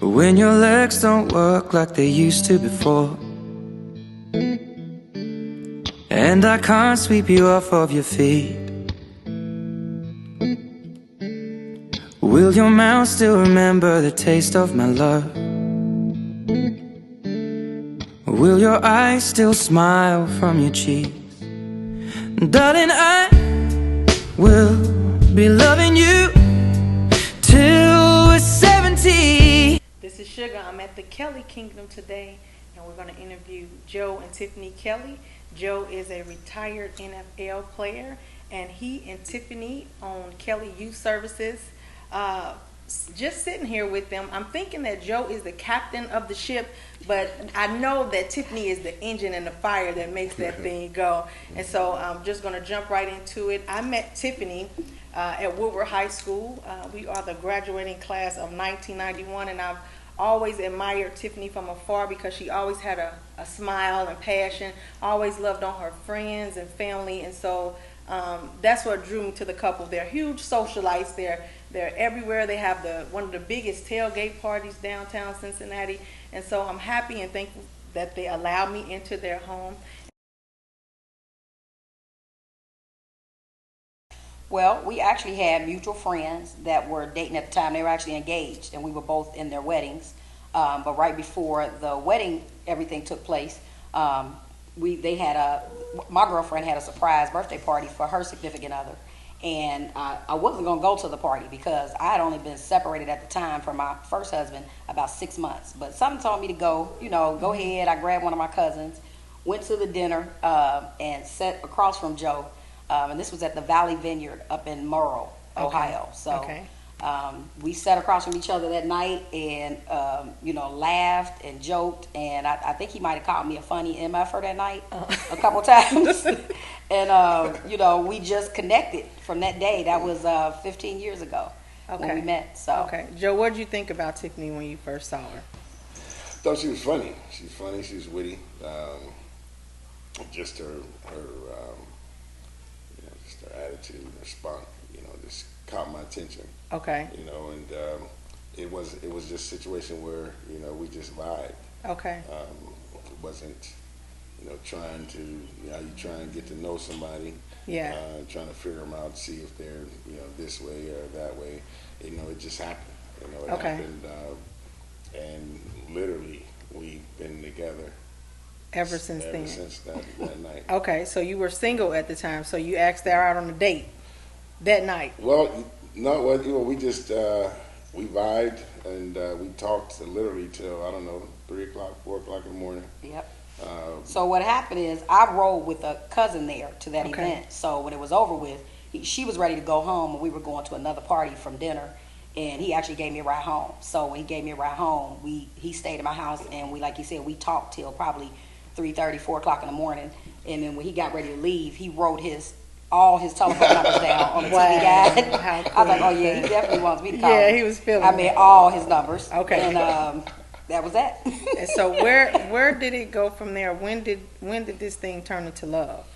when your legs don't work like they used to before, and I can't sweep you off of your feet. Will your mouth still remember the taste of my love? Will your eyes still smile from your cheeks? Darling, I will be loving you till we're 70. This is Sugar. I'm at the Kelly Kingdom today, and we're going to interview Joe and Tiffany Kelly. Joe is a retired NFL player, and he and Tiffany own Kelly Youth Services. Just sitting here with them, I'm thinking that Joe is the captain of the ship, but I know that Tiffany is the engine and the fire that makes that thing go. And so I'm just going to jump right into it. I met Tiffany at Woodward High School. We are the graduating class of 1991, and I've always admired Tiffany from afar because she always had a smile and passion, always loved on her friends and family, and so that's what drew me to the couple. They're huge socialites. They're everywhere. They have one of the biggest tailgate parties downtown Cincinnati, and so I'm happy and thankful that they allowed me into their home. Well, we actually had mutual friends that were dating at the time. They were actually engaged, and we were both in their weddings. But right before the wedding, everything took place. My girlfriend had a surprise birthday party for her significant other, and I wasn't going to go to the party because I had only been separated at the time from my first husband about 6 months. But something told me to go. Go ahead. I grabbed one of my cousins, went to the dinner, and sat across from Joe. And this was at the Valley Vineyard up in Murrell, Ohio. So we sat across from each other that night and, laughed and joked. And I think he might have called me a funny MFer that night a couple times. And, we just connected from that day. That was 15 years ago when we met. So. Joe, what did you think about Tiffany when you first saw her? I thought she was funny. She's funny. She's witty. Just her attitude, her spunk, just caught my attention. Okay. And it was just a situation where we just vibed. Okay. It wasn't trying to you try and get to know somebody. Yeah. Trying to figure them out, see if they're this way or that way. It just happened. It happened, and literally we've been together. Ever since that night. Okay, so you were single at the time, so you asked her out on a date that night. Well, no, we just we vibed and we talked literally till 3 o'clock, 4 o'clock in the morning. Yep. So what happened is I rode with a cousin there to that event. So when it was over with, she was ready to go home, and we were going to another party from dinner. And he actually gave me a ride home. So when he gave me a ride home, he stayed at my house, and we, like you said, we talked till probably 3:30, 4 o'clock in the morning, and then when he got ready to leave, he wrote all his telephone numbers down on the TV guide. Cool. I was like, oh yeah, he definitely wants me to call him. He was feeling I made all his numbers. Okay. And that was that. And so where did it go from there? When did this thing turn into love?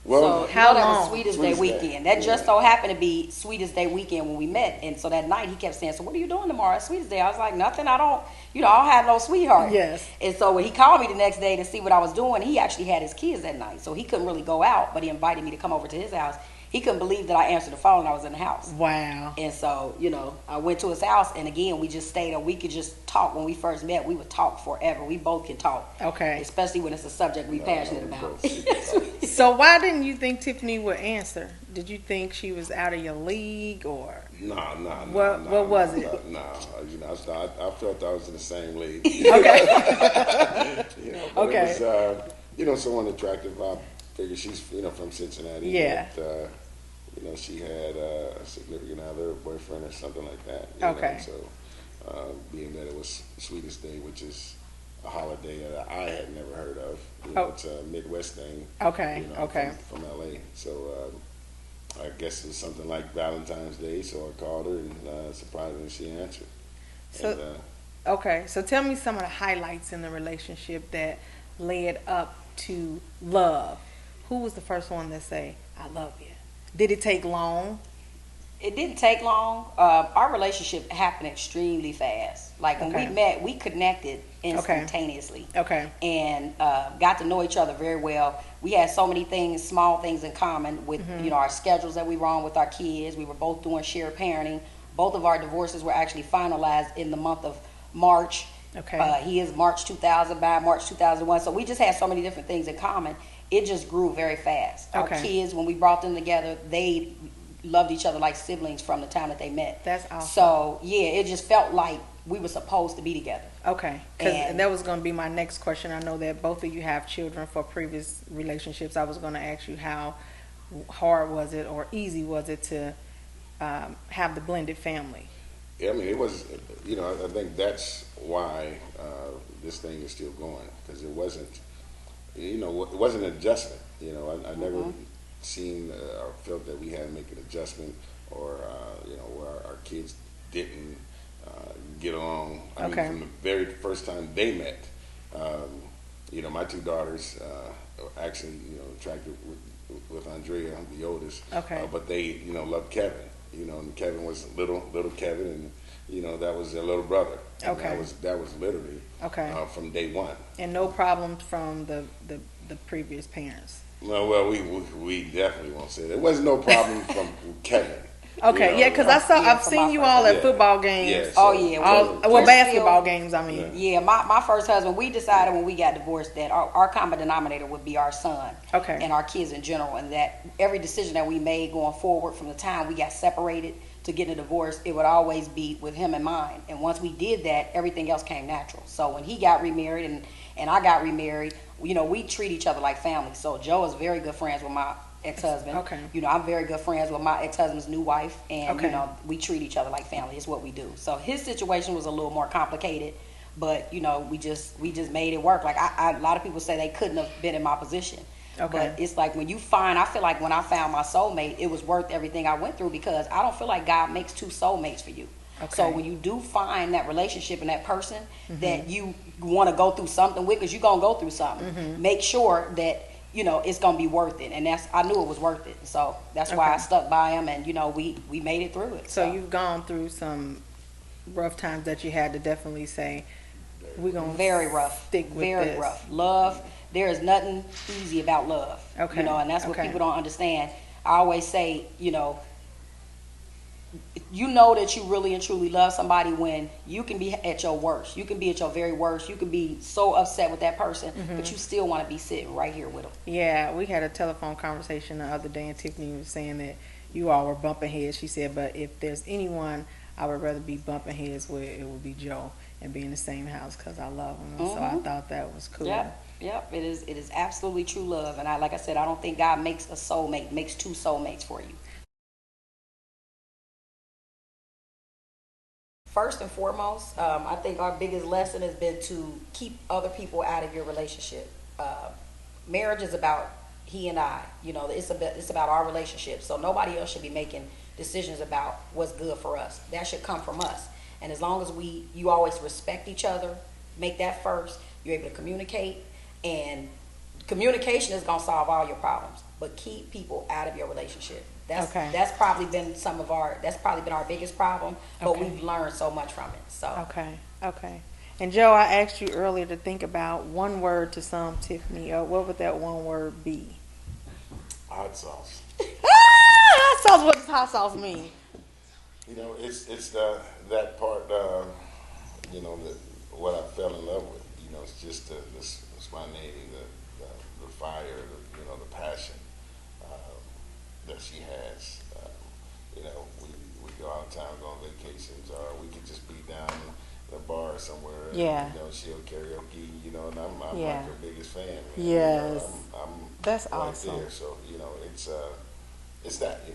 Well, so that was Sweetest Day weekend. That just so happened to be Sweetest Day weekend when we met. And so that night he kept saying, so what are you doing tomorrow at Sweetest Day? I was like, nothing. I don't have no sweetheart. Yes. And so when he called me the next day to see what I was doing, he actually had his kids that night. So he couldn't really go out, but he invited me to come over to his house. He couldn't believe that I answered the phone and I was in the house. Wow. And so, I went to his house, and again, we just stayed, and we could just talk. When we first met, we would talk forever. We both can talk. Okay. Especially when it's a subject we're passionate about. So why didn't you think Tiffany would answer? Did you think she was out of your league, or? No. What was it? No, I felt I was in the same league. Okay. Okay. It was, someone attractive. I figured she's, from Cincinnati. Yeah. But, she had a significant other, boyfriend, or something like that. Okay. So, being that it was Sweetest Day, which is a holiday that I had never heard of. It's a Midwest thing. Okay. From LA. So, I guess it was something like Valentine's Day. So I called her, and surprisingly, she answered. So, so tell me some of the highlights in the relationship that led up to love. Who was the first one to say, I love you? Did it take long? It didn't take long. Our relationship happened extremely fast. Like when we met, we connected instantaneously. Okay. And got to know each other very well. We had so many things, small things in common with our schedules that we were on with our kids. We were both doing shared parenting. Both of our divorces were actually finalized in the month of March. Okay. He is March 2000, by March 2001. So we just had so many different things in common. It just grew very fast. Our kids, when we brought them together, they loved each other like siblings from the time that they met. That's awesome. So yeah, it just felt like we were supposed to be together. Okay, and that was going to be my next question. I know that both of you have children for previous relationships. I was going to ask you how hard was it or easy was it to have the blended family? Yeah, I mean, it was, I think that's why this thing is still going, because it wasn't, it wasn't an adjustment. I never seen or felt that we had to make an adjustment, or where our kids didn't get along. I mean, from the very first time they met, my two daughters actually attracted with Andrea, the oldest. But they loved Kevin. And Kevin was little Kevin, and that was their little brother. And that was literally from day one. And no problems from the previous parents. Well, we definitely won't say that. There was no problem from Kevin. Because I've seen you all at football games. Basketball games. I mean, yeah. My first husband, we decided when we got divorced that our common denominator would be our son, and our kids in general, and that every decision that we made going forward from the time we got separated to getting a divorce, it would always be with him in mind. And once we did that, everything else came natural. So when he got remarried and I got remarried, we treat each other like family. So Joe is very good friends with my ex-husband. I'm very good friends with my ex-husband's new wife, and we treat each other like family. It's what we do. So his situation was a little more complicated, but we just made it work. Like a lot of people say they couldn't have been in my position. But it's like I feel like when I found my soulmate, it was worth everything I went through, because I don't feel like God makes two soulmates for you. So when you do find that relationship and that person that you want to go through something with, because you're going to go through something, make sure that it's gonna be worth it, and I knew it was worth it. So that's why I stuck by him, and we made it through it. So you've gone through some rough times that you had to definitely say, we're gonna very rough, stick with very this. rough. Love, there is nothing easy about love. And that's what people don't understand. I always say, that you really and truly love somebody when you can be at your worst. You can be at your very worst. You can be so upset with that person, but you still want to be sitting right here with them. Yeah, we had a telephone conversation the other day, and Tiffany was saying that you all were bumping heads. She said, but if there's anyone I would rather be bumping heads with, it would be Joe, and be in the same house, because I love him. So I thought that was cool. Yep. It is absolutely true love. And like I said, I don't think God makes a soulmate, makes two soulmates for you. First and foremost, I think our biggest lesson has been to keep other people out of your relationship. Marriage is about he and I. It's about our relationship. So nobody else should be making decisions about what's good for us. That should come from us. And as long as you always respect each other, make that first, you're able to communicate. And communication is going to solve all your problems. But keep people out of your relationship. That's probably been our biggest problem, but we've learned so much from it. So Okay. And Joe, I asked you earlier to think about one word to sum Tiffany up. What would that one word be? Hot sauce. Hot sauce. What does hot sauce mean? It's that part. What I fell in love with. It's just the spontaneity, the fire, the passion that she has. We go out of town, go on vacations, or we could just be down in a bar somewhere. And, she'll karaoke. And I'm like her biggest fan. Man. Yes, I'm that's right awesome. there. So it's that. You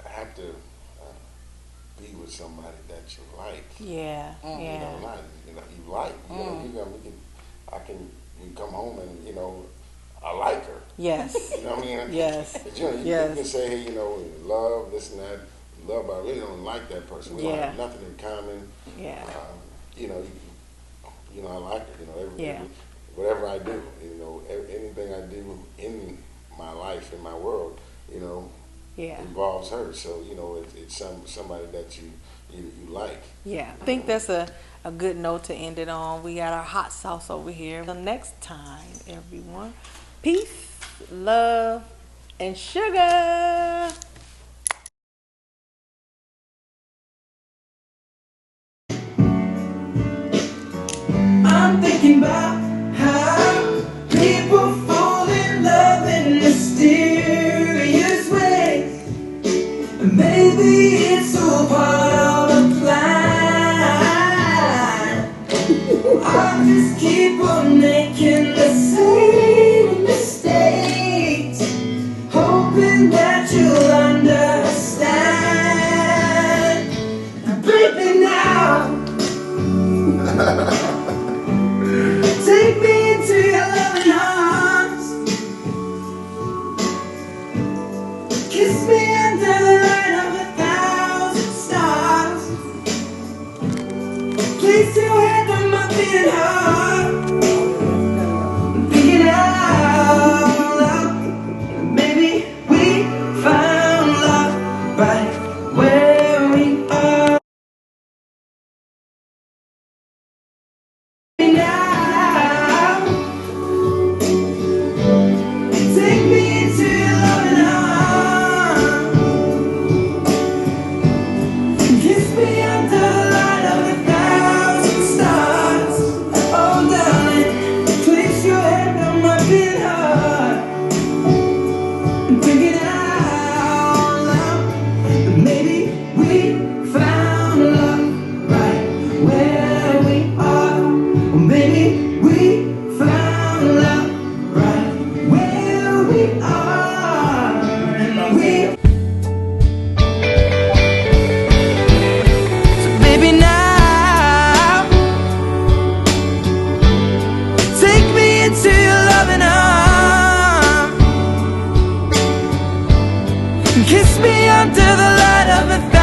have to be with somebody that you like. Yeah. You like. You can come home and I like her. Yes. You know what I mean? Yes. But, you can say, hey, love, this and that, love, but I really don't like that person. We don't have nothing in common. Yeah. I like her. Whatever I do, anything I do in my life, in my world, Yeah. involves her. So it's somebody that you like. Yeah. I think that's a good note to end it on. We got our hot sauce over here. Until next time, everyone. Peace, love, and sugar. I'm thinking about how people fall in love in mysterious ways. Maybe it's all part of a plan. I just keep on making the same mistakes, hoping that you'll understand. Baby, now take me into your loving arms. Kiss me under the light of 1,000 stars. Place your hand on my beating heart. Thinking out loud, maybe we found love right where we are now. Take me into your loving arms. Kiss me under the light of 1,000 stars. Oh, darling, place your hand on my beating heart. Bring it out loud. Maybe we found love right where we are. Or maybe we found love right where we are. And so baby, now take me into your loving arms. Kiss me under the light of 1,000